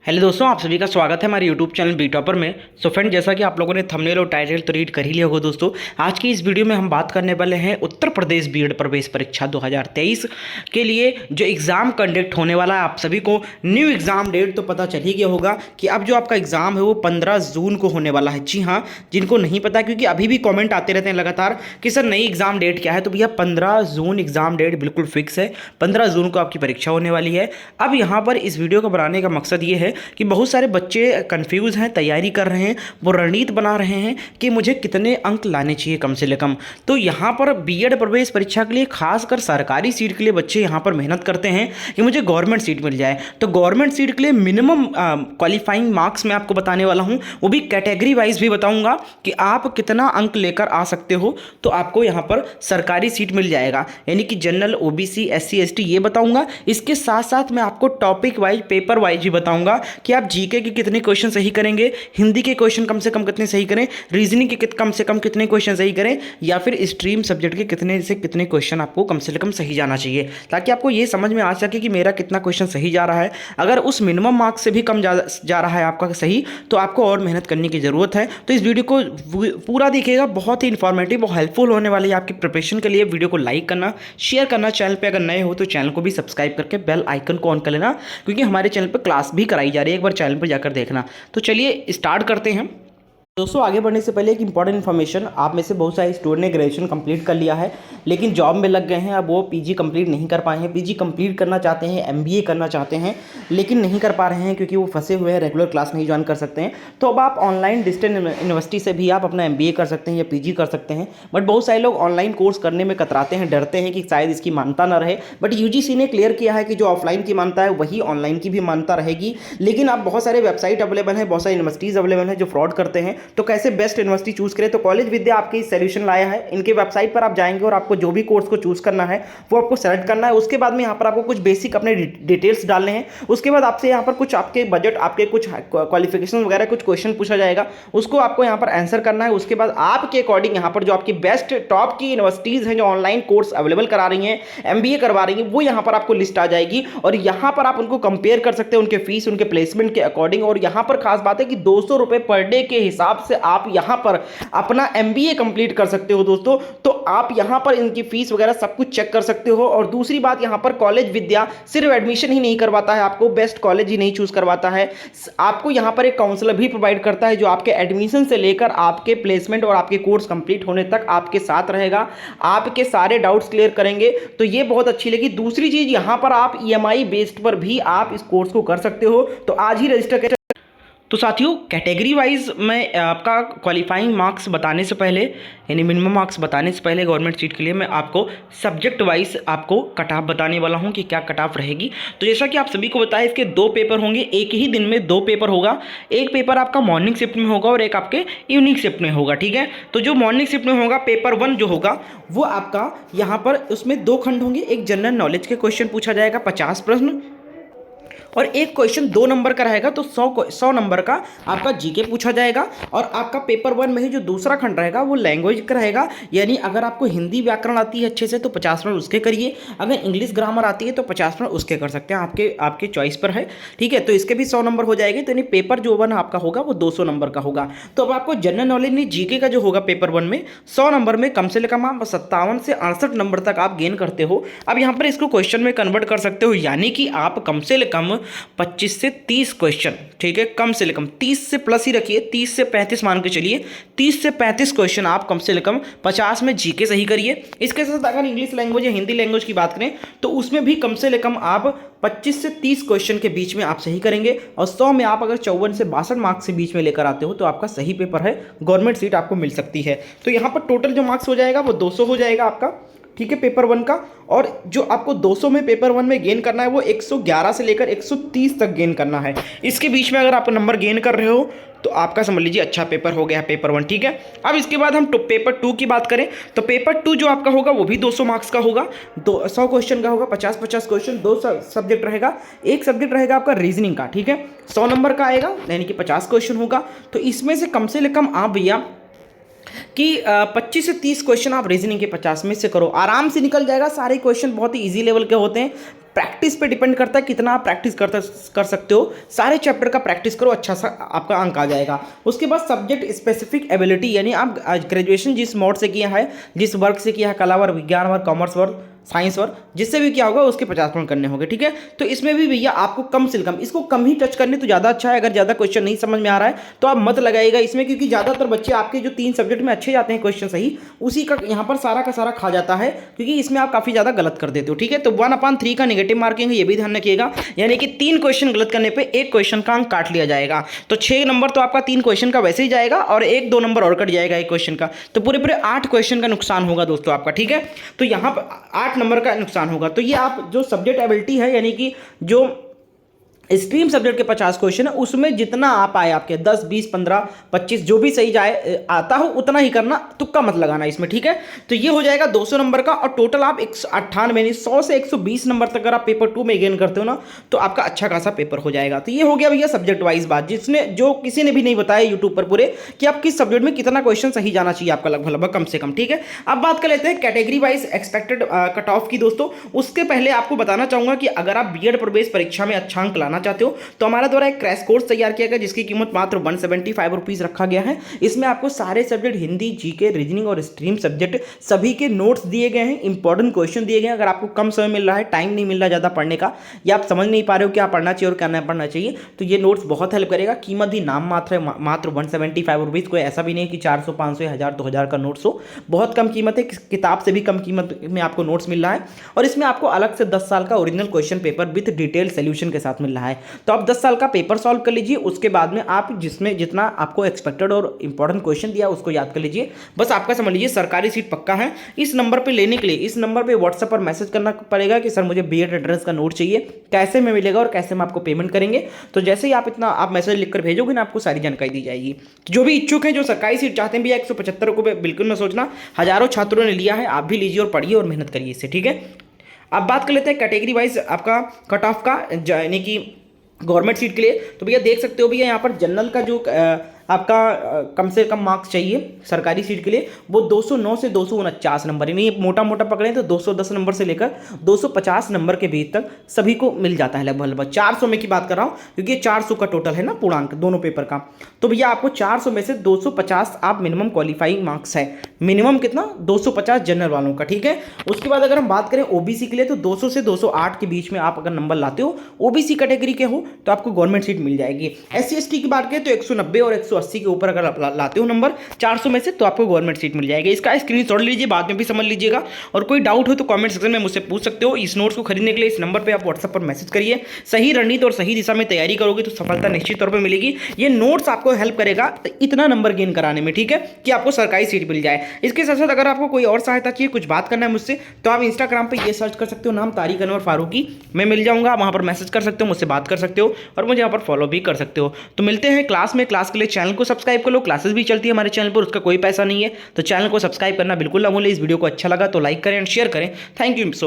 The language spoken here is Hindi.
हेलो दोस्तों, आप सभी का स्वागत है हमारे यूट्यूब चैनल बी टॉपर में। सो फ्रेंड, जैसा कि आप लोगों ने थंबनेल और टाइटल तो रीड कर ही लिया होगा दोस्तों। आज की इस वीडियो में हम बात करने वाले हैं उत्तर प्रदेश बीएड प्रवेश परीक्षा 2023 के लिए जो एग्ज़ाम कंडक्ट होने वाला है। आप सभी को न्यू एग्ज़ाम डेट तो पता चल ही गया होगा कि अब जो आपका एग्ज़ाम है वो 15 जून को होने वाला है। जी हाँ, जिनको नहीं पता, क्योंकि अभी भी कॉमेंट आते रहते हैं लगातार कि सर नई एग्ज़ाम डेट क्या है, तो भैया 15 जून एग्ज़ाम डेट बिल्कुल फिक्स है। 15 जून को आपकी परीक्षा होने वाली है। अब यहाँ पर इस वीडियो को बनाने का मकसद ये है कि बहुत सारे बच्चे कंफ्यूज हैं, तैयारी कर रहे हैं, वो रणनीति बना रहे हैं कि मुझे कितने अंक लाने चाहिए कम से कम। तो यहाँ पर बीएड प्रवेश परीक्षा के लिए खासकर सरकारी सीट के लिए बच्चे यहाँ पर मेहनत करते हैं कि मुझे गवर्नमेंट सीट मिल जाए। तो गवर्नमेंट सीट के लिए मिनिमम क्वालिफाइंग मार्क्स मैं आपको बताने वाला हूँ, वो भी कैटेगरी वाइज भी बताऊँगा कि आप कितना अंक लेकर आ सकते हो तो आपको यहाँ पर सरकारी सीट मिल जाएगा, यानी कि जनरल, ओबीसी, एससी, एसटी, ये बताऊँगा। इसके साथ साथ मैं आपको टॉपिक वाइज, पेपर वाइज भी बताऊँगा कि आप जीके के कितने क्वेश्चन सही करेंगे, हिंदी के क्वेश्चन कम से कम कितने सही करें, रीजनिंग के कम से कम कितने क्वेश्चन सही करें, या फिर स्ट्रीम सब्जेक्ट के कितने से कितने क्वेश्चन आपको कम से कम सही जाना चाहिए, ताकि आपको ये समझ में आ सके कि मेरा कितना क्वेश्चन सही जा रहा है। अगर उस मिनिमम मार्क्स से भी कम जा रहा है आपका सही, तो आपको और मेहनत करने की ज़रूरत है। तो इस वीडियो को पूरा देखिएगा, बहुत ही इन्फॉर्मेटिव और हेल्पफुल होने वाली है आपकी प्रिपरेशन के लिए। वीडियो को लाइक करना, शेयर करना, चैनल पे अगर नए हो तो चैनल को भी सब्सक्राइब करके बेल आइकन को ऑन कर लेना, क्योंकि हमारे चैनल पर क्लास भी कराई जा रही है, एक बार चैनल पर जाकर देखना। तो चलिए स्टार्ट करते हैं दोस्तों। आगे बढ़ने से पहले एक इंपॉर्टेंट इन्फॉर्मेशन, आप में से बहुत सारे स्टूडेंट ने ग्रेजुएशन कंप्लीट कर लिया है लेकिन जॉब में लग गए हैं, अब वो पीजी कंप्लीट नहीं कर पाए हैं। पीजी कंप्लीट करना चाहते हैं, एमबीए करना चाहते हैं लेकिन नहीं कर पा रहे हैं क्योंकि वो फंसे हुए हैं, रेगुलर क्लास नहीं ज्वाइन कर सकते हैं। तो अब आप ऑनलाइन डिस्टेंस यूनिवर्सिटी से भी आप अपना एमबीए कर सकते हैं या पीजी कर सकते हैं। बट बहुत सारे लोग ऑनलाइन कोर्स करने में कतराते हैं, डरते हैं कि शायद इसकी मान्यता ना रहे। बट यूजीसी ने क्लियर किया है कि जो ऑफलाइन की मान्यता है वही ऑनलाइन की भी मान्यता रहेगी। लेकिन अब बहुत सारे वेबसाइट अवेलेबल हैं, बहुत सारी यूनिवर्सिटीज़ अवेलेबल हैं जो फ्रॉड करते हैं। तो कैसे बेस्ट यूनिवर्सिटी चूज करें, तो कॉलेज विद्या आपके सॉल्यूशन लाया है। इनके वेबसाइट पर आप जाएंगे और आपको जो भी कोर्स को चूज करना है वो आपको सेलेक्ट करना है। उसके बाद में यहाँ पर आपको कुछ बेसिक अपने डिटेल्स डालने हैं। उसके बाद आपसे यहाँ पर कुछ आपके बजट, आपके कुछ क्वालिफिकेशन वगैरह कुछ क्वेश्चन पूछा जाएगा, उसको आपको यहाँ पर आंसर करना है। उसके बाद आपके अकॉर्डिंग यहाँ पर जो आपकी बेस्ट टॉप की यूनिवर्सिटीज़ हैं जो ऑनलाइन कोर्स अवेलेबल करा रही हैं, एमबीए करवा रही हैं, वो यहाँ पर आपको लिस्ट आ जाएगी और यहाँ पर आप उनको कंपेयर कर सकते हैं, उनके फीस, उनके प्लेसमेंट के अकॉर्डिंग। और यहाँ पर खास बात है कि 200 रुपये पर डे के हिसाब से आप यहाँ पर अपना एमबीए कंप्लीट कर सकते हो दोस्तों। तो आप यहां पर इनकी फीस वगैरह सब कुछ चेक कर सकते हो। और दूसरी बात, यहां पर कॉलेज विद्या सिर्फ एडमिशन ही नहीं करवाता है, आपको बेस्ट कॉलेज ही नहीं चूज करवाता है, आपको यहां पर एक काउंसलर भी प्रोवाइड करता है जो आपके एडमिशन से लेकर आपके प्लेसमेंट और आपके कोर्स कंप्लीट होने तक आपके साथ रहेगा, आपके सारे डाउट्स क्लियर करेंगे। तो ये बहुत अच्छी लगी। दूसरी चीज, यहां पर आप ईएमआई बेस्ड पर भी आप इस कोर्स को कर सकते हो। तो आज ही रजिस्टर करें। तो साथियों, कैटेगरी वाइज मैं आपका क्वालिफाइंग मार्क्स बताने से पहले, यानी मिनिमम मार्क्स बताने से पहले गवर्नमेंट सीट के लिए मैं आपको सब्जेक्ट वाइज आपको कट ऑफ बताने वाला हूं कि क्या कट ऑफ रहेगी। तो जैसा कि आप सभी को बताया, इसके 2 पेपर होंगे, एक ही दिन में 2 पेपर होगा। एक पेपर आपका मॉर्निंग शिफ्ट में होगा और एक आपके इवनिंग शिफ्ट में होगा, ठीक है। तो जो मॉर्निंग शिफ्ट में होगा, पेपर 1 जो होगा वो आपका यहाँ पर उसमें 2 खंड होंगे। एक जनरल नॉलेज के क्वेश्चन पूछा जाएगा 50 प्रश्न, और एक क्वेश्चन 2 नंबर का रहेगा, तो 100 नंबर का आपका जीके पूछा जाएगा। और आपका पेपर 1 में ही जो दूसरा खंड रहेगा वो लैंग्वेज का रहेगा, यानी अगर आपको हिंदी व्याकरण आती है अच्छे से तो 50 मिनट उसके करिए, अगर इंग्लिश ग्रामर आती है तो 50 मिनट उसके कर सकते हैं, आपके चॉइस पर है, ठीक है। तो इसके भी 100 नंबर हो जाएंगे। तो यानी पेपर जो 1 आपका होगा वो 200 नंबर का होगा। तो अब आपको जनरल नॉलेज नहीं, जीके का जो होगा पेपर 1 में 100 नंबर में कम से कम आप 57 से 68 नंबर तक आप गेन करते हो। अब यहाँ पर इसको क्वेश्चन में कन्वर्ट कर सकते हो, यानी कि आप कम से कम 25 से 30 क्वेश्चन, ठीक है, कम से कम 30 से प्लस ही रखिए, 30 से 35 मान के चलिए, 30 से 35 क्वेश्चन आप कम से कम 50 में जीके सही करिए। इसके साथ अगर इंग्लिश लैंग्वेज या हिंदी लैंग्वेज की बात करें तो उसमें भी कम से कम आप 25 से 30 क्वेश्चन के बीच में आप सही करेंगे। और 100 में आप अगर 54 से 62 मार्क्स से बीच में लेकर आते हो तो आपका सही पेपर है, गवर्नमेंट सीट आपको मिल सकती है। तो यहाँ पर टोटल जो मार्क्स हो जाएगा वो 200 हो जाएगा आपका, ठीक है, पेपर 1 का। और जो आपको 200 में पेपर 1 में गेन करना है वो 111 से लेकर 130 तक गेन करना है। इसके बीच में अगर आप नंबर गेन कर रहे हो तो आपका समझ लीजिए अच्छा पेपर हो गया पेपर 1, ठीक है। अब इसके बाद हम पेपर 2 की बात करें तो पेपर 2 जो आपका होगा वो भी 200 मार्क्स का होगा, 100 क्वेश्चन का होगा, 50-50 क्वेश्चन, 2 सब्जेक्ट रहेगा। एक सब्जेक्ट रहेगा आपका रीजनिंग का, ठीक है, 100 नंबर का आएगा, यानी कि 50 क्वेश्चन होगा। तो इसमें से कम आप भैया कि 25 से 30 क्वेश्चन आप रीजनिंग के 50 में से करो, आराम से निकल जाएगा। सारे क्वेश्चन बहुत ही इजी लेवल के होते हैं, प्रैक्टिस पे डिपेंड करता है कितना आप प्रैक्टिस कर सकते हो। सारे चैप्टर का प्रैक्टिस करो, अच्छा सा आपका अंक आ जाएगा। उसके बाद सब्जेक्ट स्पेसिफिक एबिलिटी, यानी आप ग्रेजुएशन जिस मोड से किया है, जिस वर्ग से किया है, कला वर्ग, विज्ञान वर्ग, कॉमर्स वर्ग, साइंस वर्ग, जिससे भी क्या होगा उसके 50 पॉइंट करने होंगे, ठीक है। तो इसमें भी भैया आपको कम से कम, इसको कम ही टच करने तो ज़्यादा अच्छा है। अगर ज़्यादा क्वेश्चन नहीं समझ में आ रहा है तो आप मत लगाइएगा इसमें, क्योंकि ज़्यादातर बच्चे आपके जो 3 सब्जेक्ट में अच्छे जाते हैं क्वेश्चन सही, उसी का यहाँ पर सारा का सारा खा जाता है, क्योंकि इसमें आप काफ़ी ज़्यादा गलत कर देते हो, ठीक है। तो 1/3 का नेगेटिव मार्किंग है, ये भी ध्यान रखिएगा, यानी कि 3 क्वेश्चन गलत करने पर 1 क्वेश्चन का अंक काट लिया जाएगा। तो 6 नंबर तो आपका 3 क्वेश्चन का वैसे ही जाएगा, और 1-2 नंबर और कट जाएगा 1 क्वेश्चन का, तो पूरे 8 क्वेश्चन का नुकसान होगा दोस्तों आपका, ठीक है। तो यहाँ पर 8 नंबर का नुकसान होगा। तो ये आप जो सब्जेक्ट एबिलिटी है, यानी कि जो स्ट्रीम सब्जेक्ट के 50 क्वेश्चन है, उसमें जितना आ पाए आपके 10, 20, 15, 25 जो भी सही जाए आता हो उतना ही करना, तुक्का मत लगाना इसमें, ठीक है। तो ये हो जाएगा 200 नंबर का, और टोटल आप 198 100 से 120 नंबर तक अगर आप पेपर 2 में गेन करते हो ना, तो आपका अच्छा खासा पेपर हो जाएगा। तो ये हो गया भैया सब्जेक्ट वाइज बात, जिसने जो किसी ने भी नहीं बताया यूट्यूब पर पूरे कि आप किस सब्जेक्ट में कितना क्वेश्चन सही जाना चाहिए आपका, लगभग कम से कम, ठीक है। अब बात कर लेते हैं category wise expected cut off की दोस्तों। उसके पहले आपको बताना चाहूंगा कि अगर आप बीएड प्रवेश परीक्षा में अच्छा अंक लाना चाहते हो तो हमारे द्वारा एक क्रैश कोर्स तैयार किया गया, जिसकी कीमत मात्र 175 रुपीज़ रखा गया है। इसमें आपको सारे सब्जेक्ट हिंदी, जीके, रीजनिंग और स्ट्रीम सब्जेक्ट सभी के नोट्स दिए गए हैं, इंपॉर्टेंट क्वेश्चन दिए गए हैं। अगर आपको कम समय मिल रहा है, टाइम नहीं मिल रहा ज़्यादा पढ़ने का, या आप समझ नहीं पा रहे हो क्या पढ़ना चाहिए और क्या नहीं पढ़ना चाहिए, तो ये नोट्स बहुत हेल्प करेगा। कीमत भी नाम मात्र है, मात्र 175 रुपीज़। कोई ऐसा भी नहीं है कि 400, 500, 1000, 2000 का नोट्स हो, बहुत कम कीमत है, किताब से भी कम कीमत में आपको नोट्स मिल रहा है। और इसमें आपको अलग से 10 साल का original question paper with detail solution के साथ मिल रहा है। तो आप 10 साल का पेपर सॉल्व कर लीजिए, उसके बाद में आप जिसमें जितना आपको एक्सपेक्टेड और इंपॉर्टेंट क्वेश्चन दिया उसको याद कर लीजिए। बस आपका समझ लीजिए सरकारी सीट पक्का है। इस नंबर पे लेने के लिए इस नंबर पे व्हाट्सएप पर मैसेज करना पड़ेगा कि सर मुझे बीएड एड्रेस का नोट चाहिए, कैसे में मिलेगा और कैसे में आपको पेमेंट करेंगे। तो जैसे ही आप मैसेज लिखकर भेजोगे ना, आपको सारी जानकारी दी जाएगी। जो भी इच्छुक हैं, जो सरकारी सीट चाहते हैं भैया, 175 रुपये बिल्कुल न सोचना, हजारों छात्रों ने लिया है, आप भी लीजिए और पढ़िए और मेहनत करिए इससे, ठीक है। अब बात कर लेते हैं कैटेगरी वाइज आपका कट ऑफ का, यानी कि गवर्नमेंट सीट के लिए। तो भैया देख सकते हो भैया यहाँ पर जनरल का जो आपका कम से कम मार्क्स चाहिए सरकारी सीट के लिए, वो 209 से 249 नंबर, यानी मोटा मोटा पकड़ें तो 210 नंबर से लेकर 250 नंबर के बीच तक सभी को मिल जाता है, लगभग 400 में की बात कर रहा हूँ, क्योंकि ये 400 का टोटल है ना पूर्णांक दोनों पेपर का। तो भैया आपको 400 में से 250 आप मिनिमम क्वालिफाइंग मार्क्स है, मिनिमम कितना 250 जनरल वालों का, ठीक है। उसके बाद अगर हम बात करें ओबीसी के लिए, तो 200 से 208 के बीच में आप अगर नंबर लाते हो, ओबीसी कैटेगरी के हो, तो आपको गवर्नमेंट सीट मिल जाएगी। एससी एसटी की बात करें तो 190 और 180 के ऊपर अगर आप लाते हो नंबर 400 में से, तो आपको गवर्नमेंट सीट मिल जाएगी। इसका स्क्रीनशॉट लीजिए, बाद में भी समझ लीजिएगा, और कोई डाउट हो तो कमेंट सेक्शन में मुझसे पूछ सकते हो। इस नोट्स को खरीदने के लिए इस नंबर पे आप व्हाट्सएप पर मैसेज करिए। सही रणनीति और सही दिशा में तैयारी करोगे तो सफलता निश्चित तौर पर मिलेगी। ये नोट्स आपको हेल्प करेगा इतना नंबर गेन कराने में, ठीक है, कि आपको सरकारी सीट मिल जाए। इसके साथ साथ अगर आपको कोई और सहायता चाहिए, कुछ बात करना है मुझसे, तो आप इंस्टाग्राम पर ये सर्च कर सकते हो, नाम तारिक अनवर फारूकी, मैं मिल जाऊंगा, वहाँ पर मैसेज कर सकते हो, मुझसे बात कर सकते हो, और मुझे यहाँ पर फॉलो भी कर सकते हो। तो मिलते हैं क्लास में। क्लास के लिए चैनल को सब्सक्राइब कर लो, क्लासेस भी चलती है हमारे चैनल पर, उसका कोई पैसा नहीं है, तो चैनल को सब्सक्राइब करना बिल्कुल ना भूलें। इस वीडियो को अच्छा लगा तो लाइक करें एंड शेयर करें। Thank you so